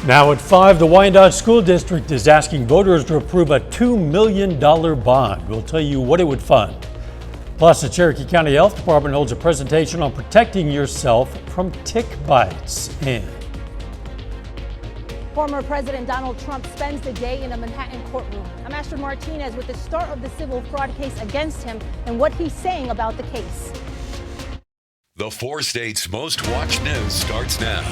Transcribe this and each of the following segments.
Now at 5, the Wyandotte School District is asking voters to approve a $2 million bond. We'll tell you what it would fund. Plus, the Cherokee County Health Department holds a presentation on protecting yourself from tick bites. And former President Donald Trump spends the day in a Manhattan courtroom. I'm Astrid Martinez with the start of the civil fraud case against him and what he's saying about the case. The 4 states' most watched news starts now.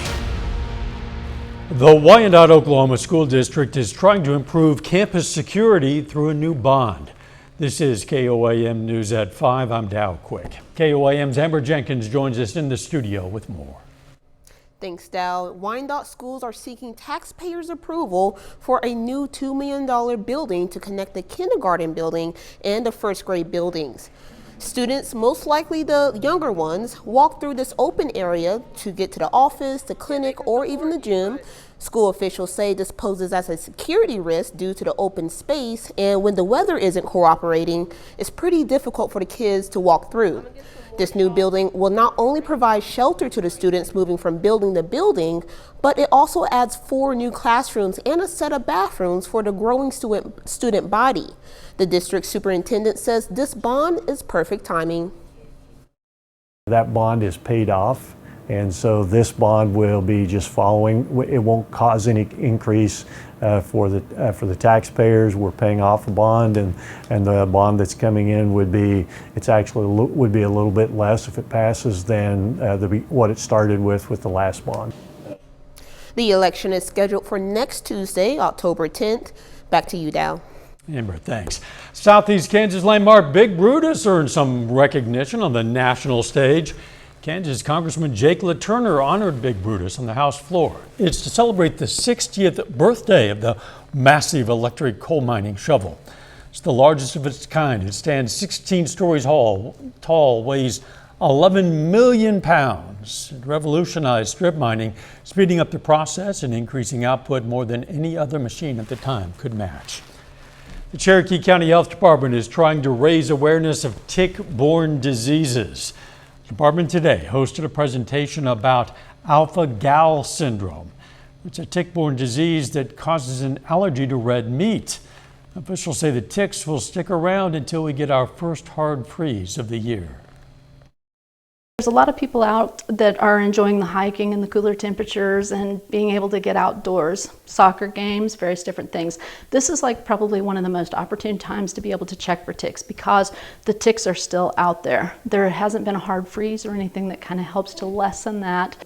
the Wyandotte, Oklahoma School District is trying to improve campus security through a new bond. This is KOAM News at 5. I'm Dow Quick. KOAM's Amber Jenkins joins us in the studio with more. Thanks, Dow. Wyandotte schools are seeking taxpayers' approval for a new $2 million building to connect the kindergarten building and the first grade buildings. Students, most likely the younger ones, walk through this open area to get to the office, the clinic, or even the gym. School officials say this poses as a security risk due to the open space, and when the weather isn't cooperating, it's pretty difficult for the kids to walk through. This new building will not only provide shelter to the students moving from building to building, but it also adds 4 new classrooms and a set of bathrooms for the growing student body. The district superintendent says this bond is perfect timing. That bond is paid off, and so this bond will be just following. It won't cause any increase for the taxpayers. We're paying off a bond, and the bond that's coming in would be a little bit less if it passes than what it started with the last bond. The election is scheduled for next Tuesday, October 10th. Back to you, Dow. Amber, thanks. Southeast Kansas landmark Big Brutus earned some recognition on the national stage. Kansas Congressman Jake LaTurner honored Big Brutus on the House floor. It's to celebrate the 60th birthday of the massive electric coal mining shovel. It's the largest of its kind. It stands 16 stories tall, weighs 11 million pounds. It revolutionized strip mining, speeding up the process and increasing output more than any other machine at the time could match. The Cherokee County Health Department is trying to raise awareness of tick-borne diseases. The department today hosted a presentation about alpha-gal syndrome. It's a tick-borne disease that causes an allergy to red meat. Officials say the ticks will stick around until we get our first hard freeze of the year. There's a lot of people out that are enjoying the hiking and the cooler temperatures and being able to get outdoors, soccer games, various different things. This is like probably one of the most opportune times to be able to check for ticks because the ticks are still out there. There hasn't been a hard freeze or anything that kind of helps to lessen that.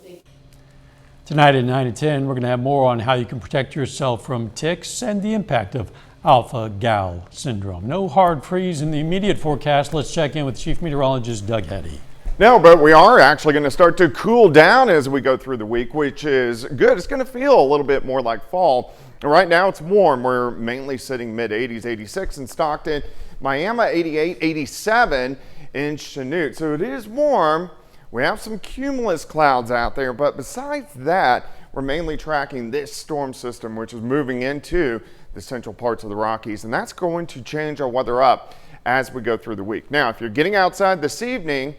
Tonight at 9 and 10, we're going to have more on how you can protect yourself from ticks and the impact of alpha-gal syndrome. No hard freeze in the immediate forecast. Let's check in with Chief Meteorologist Doug Heddy. No, but we are actually going to start to cool down as we go through the week, which is good. It's going to feel a little bit more like fall. Right now it's warm. We're mainly sitting mid-80s, 86 in Stockton, Miami 88, 87 in Chanute. So it is warm. We have some cumulus clouds out there, but besides that, we're mainly tracking this storm system, which is moving into the central parts of the Rockies, and that's going to change our weather up as we go through the week. Now, if you're getting outside this evening,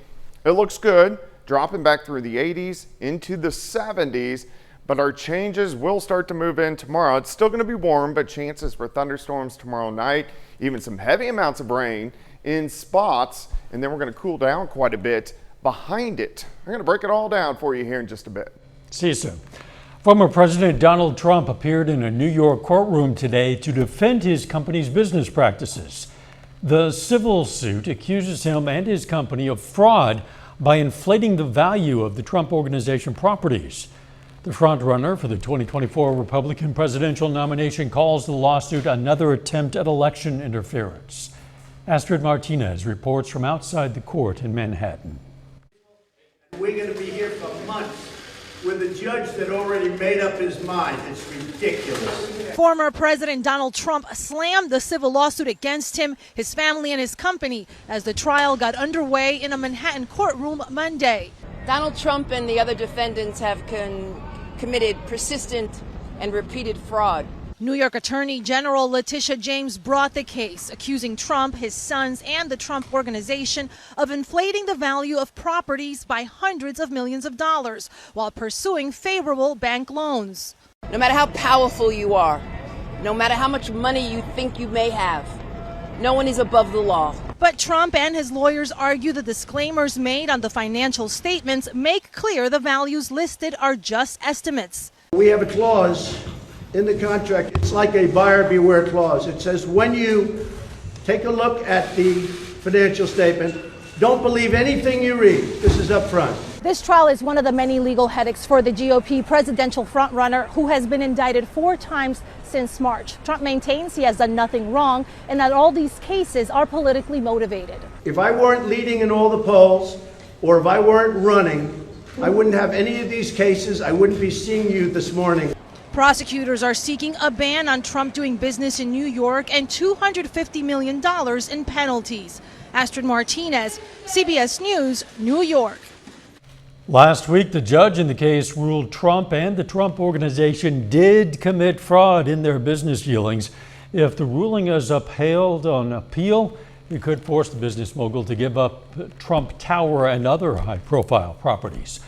it looks good, dropping back through the 80s into the 70s, but our changes will start to move in tomorrow. It's still going to be warm, but chances for thunderstorms tomorrow night, even some heavy amounts of rain in spots, and then we're going to cool down quite a bit behind it. I'm going to break it all down for you here in just a bit. See you soon. Former President Donald Trump appeared in a New York courtroom today to defend his company's business practices. The civil suit accuses him and his company of fraud by inflating the value of the Trump Organization properties. The frontrunner for the 2024 Republican presidential nomination calls the lawsuit another attempt at election interference. Astrid Martinez reports from outside the court in Manhattan. We're going to be here for months with a judge that already made up his mind. It's ridiculous. Former President Donald Trump slammed the civil lawsuit against him, his family, and his company as the trial got underway in a Manhattan courtroom Monday. Donald Trump and the other defendants have committed persistent and repeated fraud. New York Attorney General Letitia James brought the case, accusing Trump, his sons, and the Trump Organization of inflating the value of properties by hundreds of millions of dollars while pursuing favorable bank loans. No matter how powerful you are, no matter how much money you think you may have, no one is above the law. But Trump and his lawyers argue the disclaimers made on the financial statements make clear the values listed are just estimates. We have a clause in the contract. It's like a buyer beware clause. It says when you take a look at the financial statement, don't believe anything you read. This is up front. This trial is one of the many legal headaches for the GOP presidential frontrunner who has been indicted 4 times since March. Trump maintains he has done nothing wrong and that all these cases are politically motivated. If I weren't leading in all the polls, or if I weren't running, I wouldn't have any of these cases. I wouldn't be seeing you this morning. Prosecutors are seeking a ban on Trump doing business in New York and $250 million in penalties. Astrid Martinez, CBS News, New York. Last week, the judge in the case ruled Trump and the Trump Organization did commit fraud in their business dealings. If the ruling is upheld on appeal, it could force the business mogul to give up Trump Tower and other high-profile properties.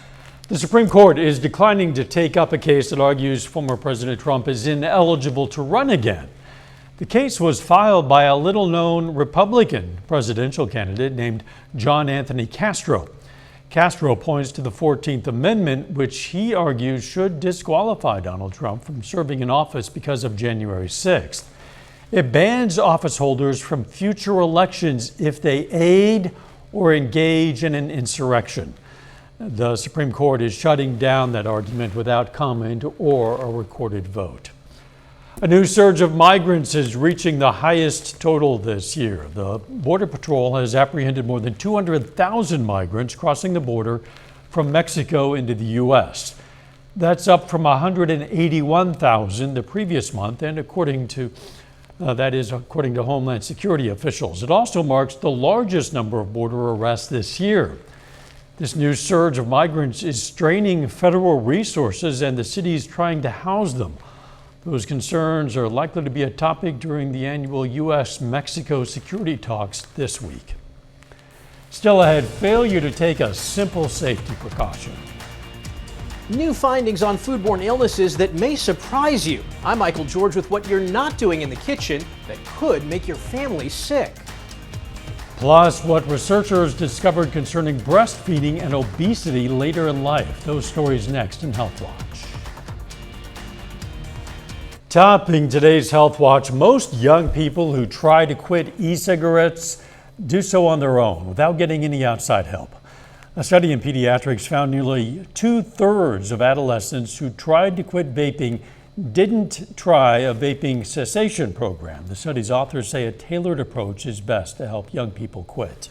The Supreme Court is declining to take up a case that argues former President Trump is ineligible to run again. The case was filed by a little-known Republican presidential candidate named John Anthony Castro. Castro points to the 14th Amendment, which he argues should disqualify Donald Trump from serving in office because of January 6th. It bans office holders from future elections if they aid or engage in an insurrection. The Supreme Court is shutting down that argument without comment or a recorded vote. A new surge of migrants is reaching the highest total this year. The Border Patrol has apprehended more than 200,000 migrants crossing the border from Mexico into the U.S. That's up from 181,000 the previous month, and according to Homeland Security officials. It also marks the largest number of border arrests this year. This new surge of migrants is straining federal resources, and the cities trying to house them. Those concerns are likely to be a topic during the annual U.S.-Mexico security talks this week. Still ahead, failure to take a simple safety precaution. New findings on foodborne illnesses that may surprise you. I'm Michael George with what you're not doing in the kitchen that could make your family sick. Plus, what researchers discovered concerning breastfeeding and obesity later in life. Those stories next in Health Watch. Topping today's Health Watch, most young people who try to quit e-cigarettes do so on their own without getting any outside help. A study in pediatrics found nearly 2/3 of adolescents who tried to quit vaping didn't try a vaping cessation program. The study's authors say a tailored approach is best to help young people quit.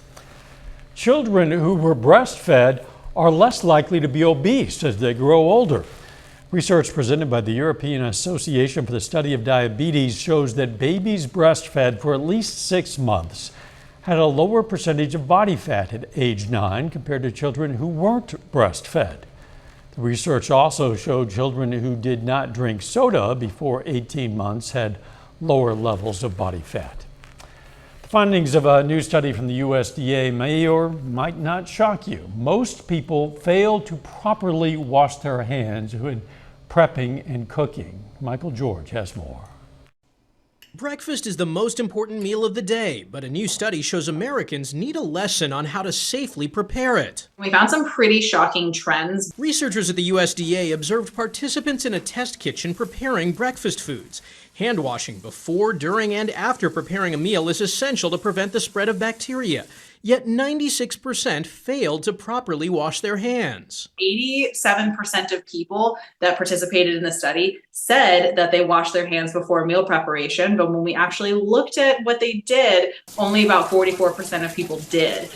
Children who were breastfed are less likely to be obese as they grow older. Research presented by the European Association for the Study of Diabetes shows that babies breastfed for at least 6 months had a lower percentage of body fat at age 9 compared to children who weren't breastfed. The research also showed children who did not drink soda before 18 months had lower levels of body fat. The findings of a new study from the USDA may or might not shock you. Most people fail to properly wash their hands when prepping and cooking. Michael George has more. Breakfast is the most important meal of the day, but a new study shows Americans need a lesson on how to safely prepare it. We found some pretty shocking trends. Researchers at the USDA observed participants in a test kitchen preparing breakfast foods. Hand washing before, during, and after preparing a meal is essential to prevent the spread of bacteria. Yet 96% failed to properly wash their hands. 87% of people that participated in the study said that they washed their hands before meal preparation, but when we actually looked at what they did, only about 44% of people did.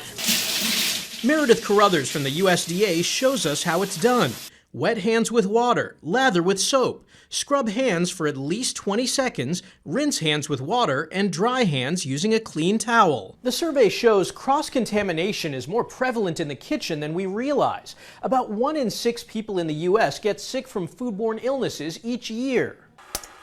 Meredith Carruthers from the USDA shows us how it's done. Wet hands with water, lather with soap, scrub hands for at least 20 seconds, rinse hands with water, and dry hands using a clean towel. The survey shows cross-contamination is more prevalent in the kitchen than we realize. About 1 in 6 people in the U.S. get sick from foodborne illnesses each year.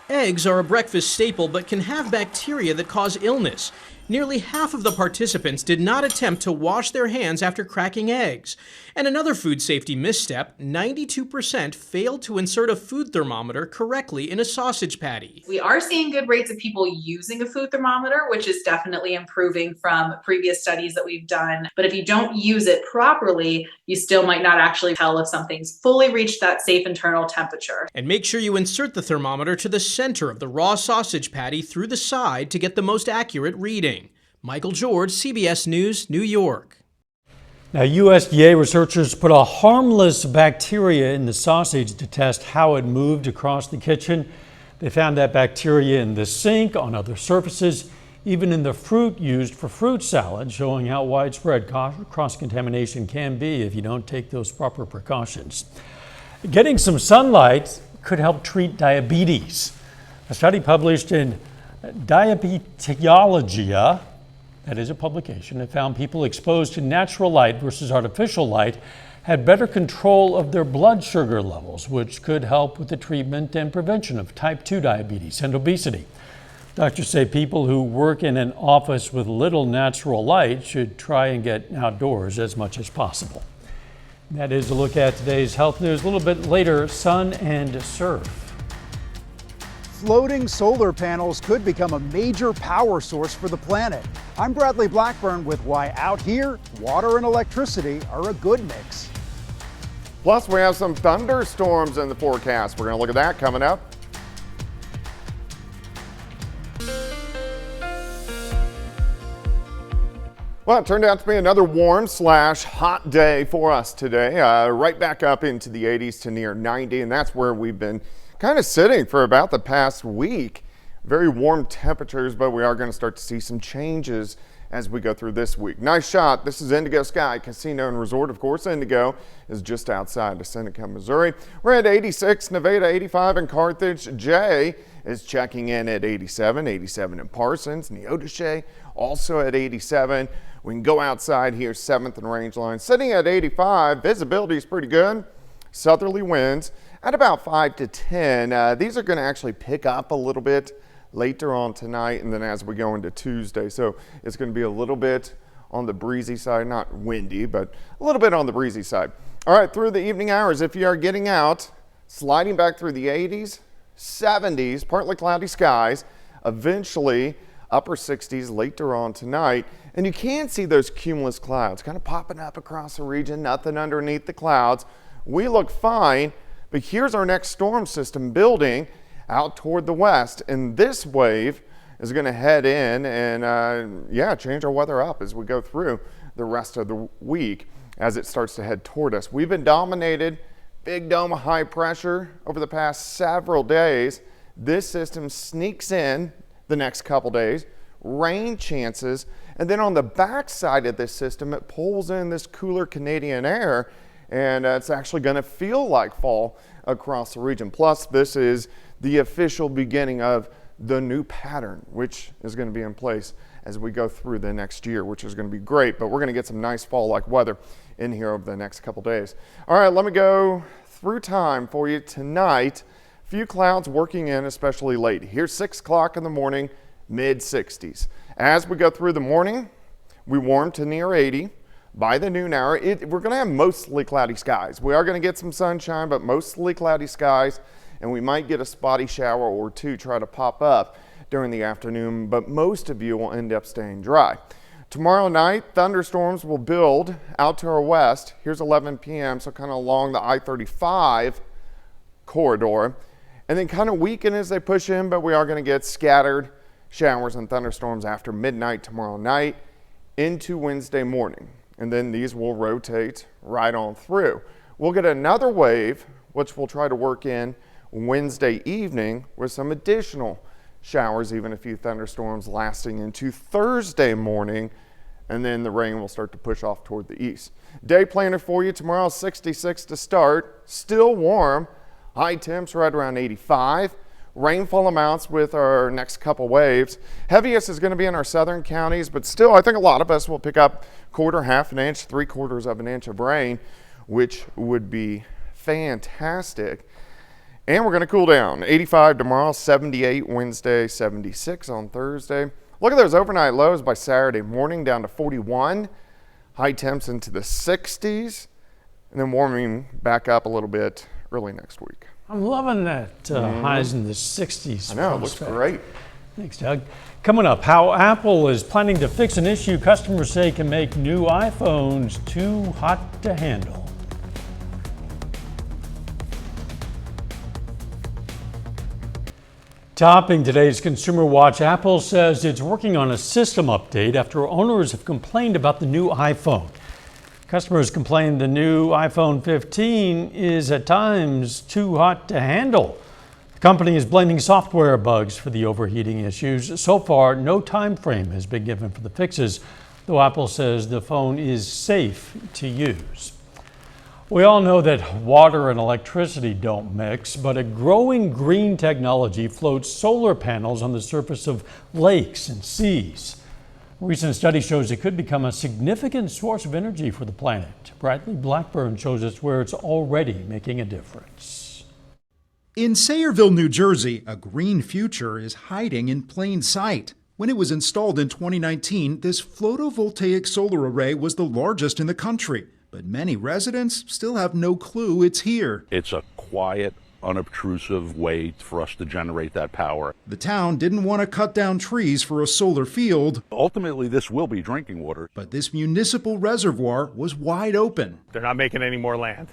Eggs are a breakfast staple but can have bacteria that cause illness. Nearly half of the participants did not attempt to wash their hands after cracking eggs. And another food safety misstep, 92% failed to insert a food thermometer correctly in a sausage patty. We are seeing good rates of people using a food thermometer, which is definitely improving from previous studies that we've done. But if you don't use it properly, you still might not actually tell if something's fully reached that safe internal temperature. And make sure you insert the thermometer to the center of the raw sausage patty through the side to get the most accurate reading. Michael George, CBS News, New York. Now, USDA researchers put a harmless bacteria in the sausage to test how it moved across the kitchen. They found that bacteria in the sink, on other surfaces, even in the fruit used for fruit salad, showing how widespread cross-contamination can be if you don't take those proper precautions. Getting some sunlight could help treat diabetes. A study published in Diabetologia, that is a publication, that found people exposed to natural light versus artificial light had better control of their blood sugar levels, which could help with the treatment and prevention of type 2 diabetes and obesity. Doctors say people who work in an office with little natural light should try and get outdoors as much as possible. That is a look at today's health news. A little bit later, sun and surf. Floating solar panels could become a major power source for the planet. I'm Bradley Blackburn with why out here, water and electricity are a good mix. Plus, we have some thunderstorms in the forecast. We're going to look at that coming up. Well, it turned out to be another warm/hot day for us today. Right back up into the 80s to near 90, and that's where we've been kind of sitting for about the past week. Very warm temperatures, but we are going to start to see some changes as we go through this week. Nice shot. This is Indigo Sky Casino and Resort. Of course, Indigo is just outside of Seneca, Missouri. We're at 86, Nevada 85 in Carthage. Jay is checking in at 87, 87 in Parsons. Neodesha also at 87. We can go outside here, 7th and Rangeline. Sitting at 85, visibility is pretty good. Southerly winds at about 5 to 10. These are going to actually pick up a little bit later on tonight and then as we go into Tuesday. So it's going to be a little bit on the breezy side, not windy, but a little bit on the breezy side. All right, through the evening hours, if you are getting out, sliding back through the 80s, 70s, partly cloudy skies, eventually upper 60s later on tonight. And you can see those cumulus clouds kind of popping up across the region, nothing underneath the clouds. We look fine, but here's our next storm system building out toward the west. And this wave is going to head in and, change our weather up as we go through the rest of the week as it starts to head toward us. We've been dominated, big dome of high pressure over the past several days. This system sneaks in the next couple days, rain chances, and then on the back side of this system, it pulls in this cooler Canadian air, and it's actually going to feel like fall across the region. Plus, this is the official beginning of the new pattern, which is going to be in place as we go through the next year, which is going to be great. But we're going to get some nice fall-like weather in here over the next couple days. All right, let me go through time for you tonight. Few clouds working in, especially late. Here's 6 o'clock in the morning, mid-60s. As we go through the morning, we warm to near 80. By the noon hour, we're going to have mostly cloudy skies. We are going to get some sunshine, but mostly cloudy skies, and we might get a spotty shower or two try to pop up during the afternoon, but most of you will end up staying dry. Tomorrow night, thunderstorms will build out to our west. Here's 11 p.m., so kind of along the I-35 corridor, and then kind of weaken as they push in, but we are going to get scattered showers and thunderstorms after midnight tomorrow night into Wednesday morning. And then these will rotate right on through. We'll get another wave, which we'll try to work in Wednesday evening with some additional showers, even a few thunderstorms lasting into Thursday morning, and then the rain will start to push off toward the east. Day planner for you tomorrow, 66 to start, still warm, high temps right around 85. Rainfall amounts with our next couple waves. Heaviest is going to be in our southern counties, but still I think a lot of us will pick up quarter, half an inch, 3/4 of an inch of rain, which would be fantastic. And we're going to cool down. 85 tomorrow, 78 Wednesday, 76 on Thursday. Look at those overnight lows by Saturday morning, down to 41. High temps into the 60s, and then warming back up a little bit early next week. I'm loving that highs in the 60s. I know, it looks great. Thanks, Doug. Coming up, how Apple is planning to fix an issue customers say can make new iPhones too hot to handle. Topping today's Consumer Watch, Apple says it's working on a system update after owners have complained about the new iPhone. Customers complain the new iPhone 15 is at times too hot to handle. The company is blaming software bugs for the overheating issues. So far, no time frame has been given for the fixes, though Apple says the phone is safe to use. We all know that water and electricity don't mix, but a growing green technology floats solar panels on the surface of lakes and seas. A recent study shows it could become a significant source of energy for the planet. Bradley Blackburn shows us where it's already making a difference. In Sayreville, New Jersey, a green future is hiding in plain sight. When it was installed in 2019, this photovoltaic solar array was the largest in the country. But many residents still have no clue it's here. It's a quiet, unobtrusive way for us to generate that power. The town didn't want to cut down trees for a solar field. Ultimately, this will be drinking water. But this municipal reservoir was wide open. They're not making any more land,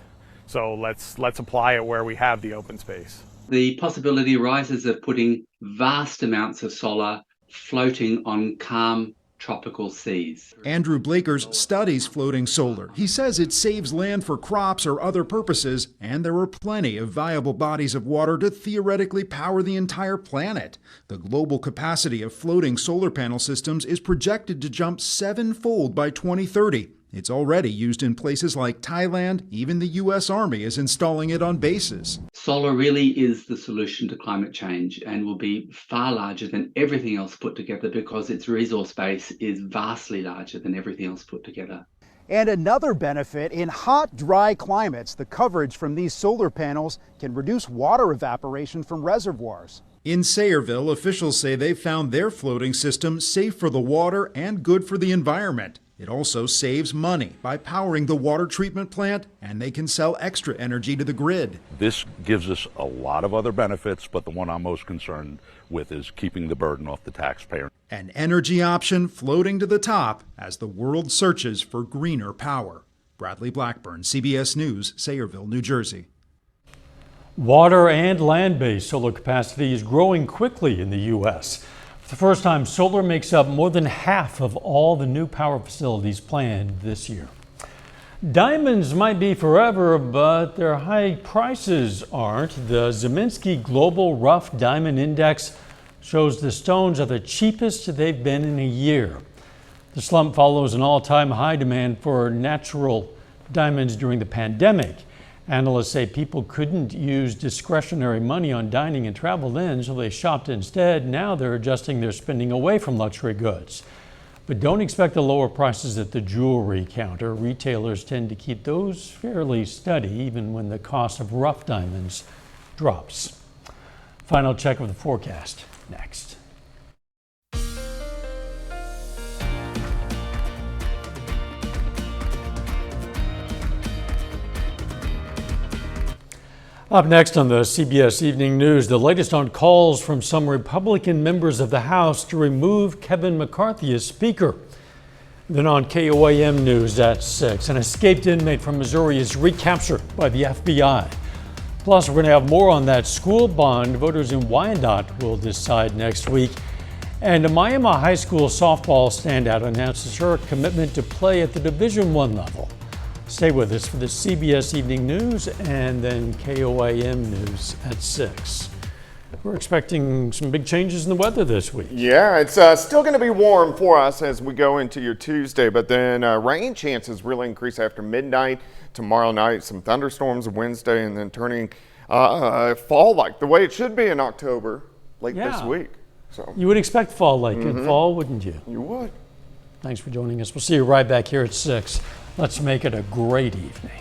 so let's apply it where we have the open space. The possibility arises of putting vast amounts of solar floating on calm tropical seas. Andrew Blakers studies floating solar. He says it saves land for crops or other purposes, and there are plenty of viable bodies of water to theoretically power the entire planet. The global capacity of floating solar panel systems is projected to jump 7-fold by 2030. It's already used in places like Thailand. Even the U.S. Army is installing it on bases. Solar really is the solution to climate change and will be far larger than everything else put together because its resource base is vastly larger than everything else put together. And another benefit, in hot, dry climates, the coverage from these solar panels can reduce water evaporation from reservoirs. In Sayreville, officials say they've found their floating system safe for the water and good for the environment. It also saves money by powering the water treatment plant, and they can sell extra energy to the grid. This gives us a lot of other benefits, but the one I'm most concerned with is keeping the burden off the taxpayer. An energy option floating to the top as the world searches for greener power. Bradley Blackburn, CBS News, Sayreville, New Jersey. Water and land-based solar capacity is growing quickly in the U.S. For the first time, solar makes up more than half of all the new power facilities planned this year. Diamonds might be forever, but their high prices aren't. The Zeminski Global Rough Diamond Index shows the stones are the cheapest they've been in a year. The slump follows an all-time high demand for natural diamonds during the pandemic. Analysts say people couldn't use discretionary money on dining and travel then, so they shopped instead. Now they're adjusting their spending away from luxury goods. But don't expect the lower prices at the jewelry counter. Retailers tend to keep those fairly steady even when the cost of rough diamonds drops. Final check of the forecast next. Up next on the CBS Evening News, the latest on calls from some Republican members of the House to remove Kevin McCarthy as Speaker. Then on KOAM News at 6, an escaped inmate from Missouri is recaptured by the FBI. Plus, we're going to have more on that school bond voters in Wyandotte will decide next week. And a Miami High School softball standout announces her commitment to play at the Division I level. Stay with us for the CBS Evening News and then KOAM News at 6. We're expecting some big changes in the weather this week. Yeah, it's still going to be warm for us as we go into your Tuesday, but then rain chances really increase after midnight tomorrow night. Some thunderstorms Wednesday, and then turning fall-like the way it should be in October late this week. So you would expect fall-like in fall, wouldn't you? You would. Thanks for joining us. We'll see you right back here at 6. Let's make it a great evening.